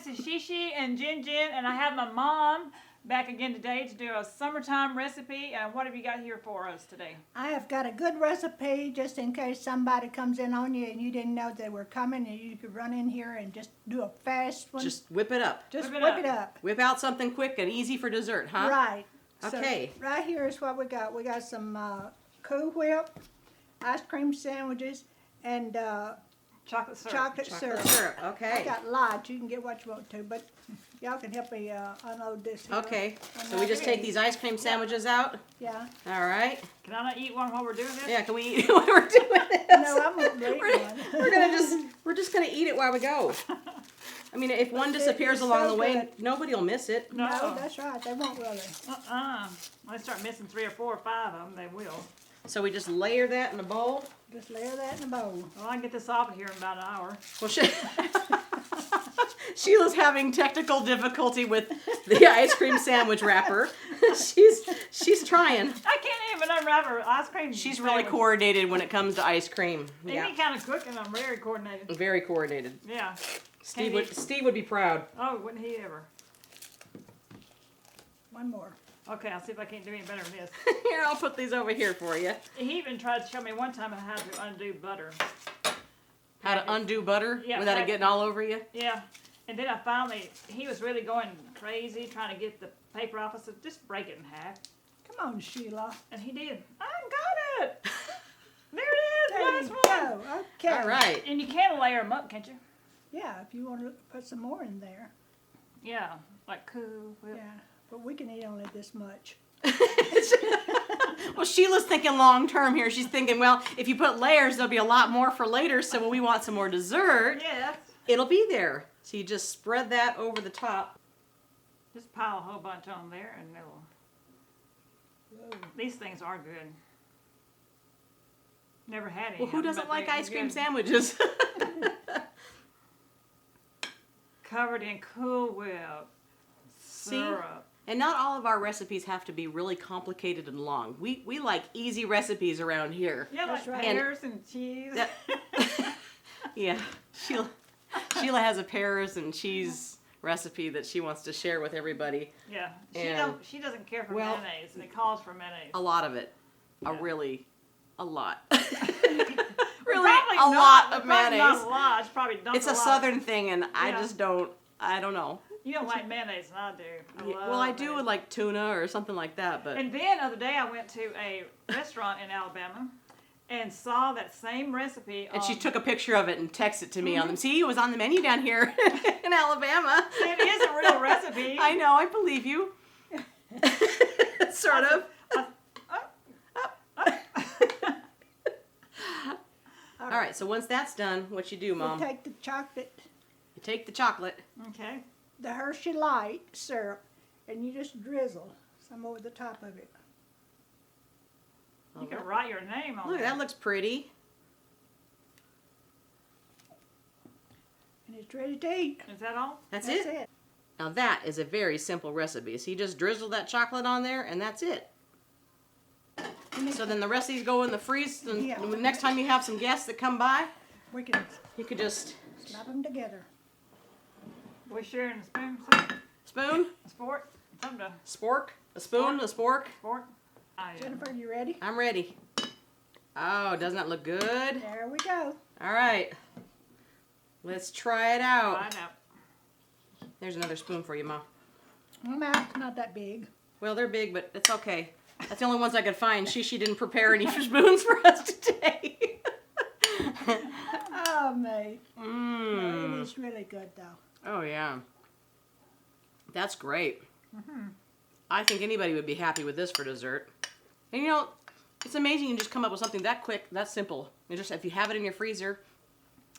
is Shishi and Jin Jin, and I have my mom back again today to do a summertime recipe. And what have you got here for us today? I have got a good recipe just in case somebody comes in on you and you didn't know they were coming, and you could run in here and just do a fast one. Just whip it up. Just whip whip it it up. Whip out something quick and easy for dessert, huh? Right. Okay. So right here is what we got. We got some Cool Whip, ice cream sandwiches, and Chocolate syrup. chocolate syrup. Syrup, I okay. got lots. You can get what you want to, but y'all can help me unload this here. Okay, so we just take these ice cream sandwiches out? Yeah. All right. Can I not eat one while we're doing this? Yeah, can we eat it while we're doing this? No, I'm not eating one. We're just gonna eat it while we go. I mean, if one disappears is along so the way, good. nobody will miss it. No, that's right. They won't really. When they start missing 3 or 4 or 5 of them, they will. So we just layer that in a bowl. Just layer that in a bowl. Well, I can get this off of here in about an hour. Well, Sheila's having technical difficulty with the ice cream sandwich wrapper. She's trying. I can't even unwrap her ice cream. She's really sandwich. coordinated when it comes to ice cream. Yeah, Any kind of cooking, I'm very coordinated. very coordinated. Yeah. Steve would be proud. Oh, wouldn't he ever? One more. Okay, I'll see if I can't do any better than this. Here, I'll put these over here for you. He even tried to show me one time how to undo butter. How to undo butter Yeah, without it right. getting all over you? Yeah. And then I finally, he was really going crazy trying to get the paper off. I said, just break it in half. Come on, Sheila. And he did. I got it. There it There is. you Last one. go. Okay. All right. And you can layer them up, can't you? Yeah, if you want to put some more in there. Yeah. Like Cool Whip. Yeah, but we can eat only this much. Well, Sheila's thinking long term here. She's thinking, well, if you put layers, there'll be a lot more for later. So when we want some more dessert, Yeah. it'll be there. So you just spread that over the top. Just pile a whole bunch on there and it'll. These things are good. Never had any. Well, who of them, doesn't but like they're ice cream good. sandwiches? Covered in Cool Whip. Syrup. And not all of our recipes have to be really complicated and long. We like easy recipes around here. Yeah, That's like right. pears and cheese. That- Yeah, Sheila has a pears and cheese recipe that she wants to share with everybody. Yeah. And- She doesn't care for well- mayonnaise, and it calls for mayonnaise. A lot of it. Yeah. A lot. Probably a not, lot of probably mayonnaise. Not a lot. It's probably dumped It's a lot. southern thing, and I Yeah. just I don't know. You don't like mayonnaise, and I do. Well, I do mayonnaise. with like tuna or something like that, but And then the other day I went to a restaurant in Alabama and saw that same recipe. and she on- took a picture of it and texted it to me on them. See, it was on the menu down here in Alabama. It is a real recipe. I know, I believe you. Sort of. All right, so once that's done, what you do, We'll Mom? take the chocolate, You take the chocolate. Okay. the Hershey Light syrup, and you just drizzle some over the top of it. You can write your name on Look, it. that looks pretty. And it's ready to eat. Is that all? That's it. Now that is a very simple recipe. So you just drizzle that chocolate on there, and that's it. So then the rest of these go in the freeze, and Yeah. the next time you have some guests that come by, We can you could just slap them together. We're sharing a spoon, too? spoon, A sport? Something to spork, a spoon, a spork. sport? I am. Jennifer, you ready? I'm ready. Oh, doesn't that look good? There we go. All right. Let's try it out. Find out. There's another spoon for you, Mom. My mouth's not that big. Well, they're big, but it's okay. That's the only ones I could find. She didn't prepare any spoons for us today. Oh, mate. No, Mmm. it is really good, though. Oh, yeah. That's great. I think anybody would be happy with this for dessert. And you know, it's amazing you can just come up with something that quick, that simple. You just, if you have it in your freezer,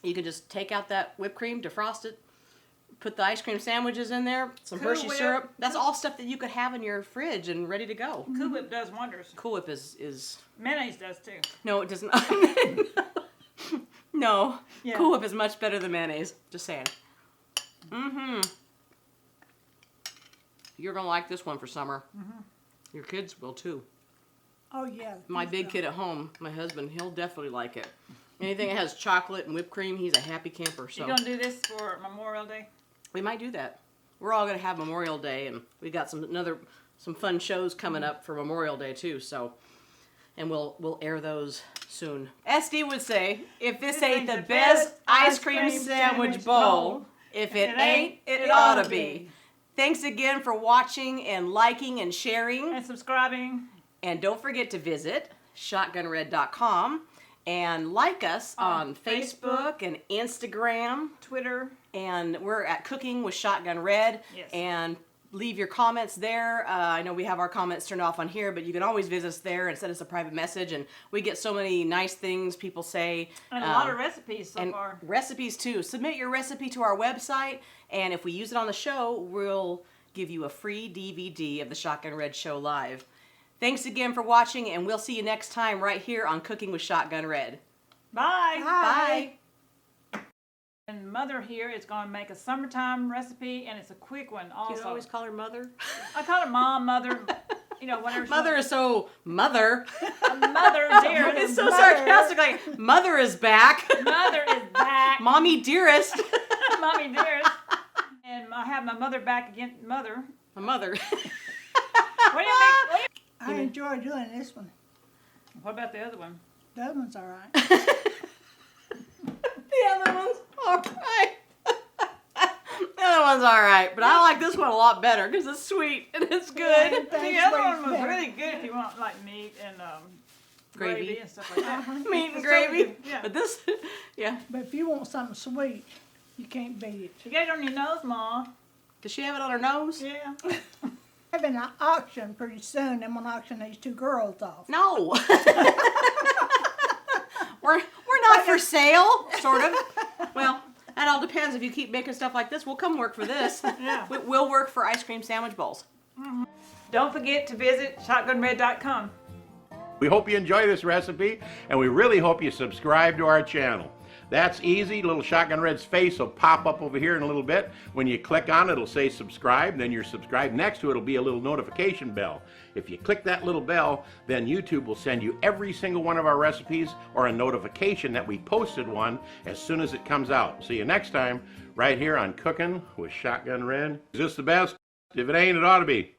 you can just take out that whipped cream, defrost it, put the ice cream sandwiches in there, some Cool Hershey Whip. syrup. That's all stuff that you could have in your fridge and ready to go. Cool Whip does wonders. Cool Whip is Mayonnaise does, too. no, it doesn't. No. Yeah. Cool Whip is much better than mayonnaise. Just saying. Mm-hmm. You're going to like this one for summer. Your kids will, too. Oh, yeah. My he's big got- kid at home, my husband, he'll definitely like it. Anything that has chocolate and whipped cream, he's a happy camper. So You gonna do this for Memorial Day? We might do that. We're all gonna have Memorial Day, and we got some fun shows coming up for Memorial Day too. So, and we'll air those soon. SD would say, if this ain't the best ice cream sandwich bowl, if it ain't, it ought to be. Thanks again for watching and liking and sharing. And subscribing. And don't forget to visit shotgunred.com and like us on Facebook and Instagram. Twitter. And we're at Cooking with Shotgun Red. Yes. And leave your comments there. I know we have our comments turned off on here, but you can always visit us there and send us a private message. And we get so many nice things people say. And a lot of recipes so and far. Recipes too. Submit your recipe to our website, and if we use it on the show, we'll give you a free DVD of the Shotgun Red Show live. Thanks again for watching, and we'll see you next time right here on Cooking with Shotgun Red. Bye. Bye. And Mother here is going to make a summertime recipe, and it's a quick one also. Do you always call her Mother? I call her Mom, Mother, you know, whatever. Mother is so Mother. Mother, dear. It's so sarcastic, like, Mother is back. Mother is back. Mommy dearest. Mommy dearest. And I have my mother back again. Mother. My mother. What do you make? I enjoy doing this one. What about the other one? The other one's all right. The other one's alright. The other one's alright, but I like this one a lot better because it's sweet and it's good. Yeah, The other one was really good if you want like meat and Gravy. gravy and stuff like that. Meat and It's gravy. so good, yeah. But this, yeah. But if you want something sweet, you can't beat it. You got it on your nose, Mom. Does she have it on her nose? Yeah. Having an auction pretty soon. I'm gonna auction these two girls off. No. We're not for sale, sort of. Well, that all depends. If you keep making stuff like this, we'll come work for this. Yeah. We'll work for ice cream sandwich bowls. Don't forget to visit shotgunred.com. We hope you enjoy this recipe, and we really hope you subscribe to our channel. That's easy. Little Shotgun Red's face will pop up over here in a little bit. When you click on it, it'll say subscribe, then you're subscribed. Next to it will be a little notification bell. If you click that little bell, then YouTube will send you every single one of our recipes or a notification that we posted one as soon as it comes out. See you next time right here on Cooking with Shotgun Red. Is this the best? If it ain't, it ought to be.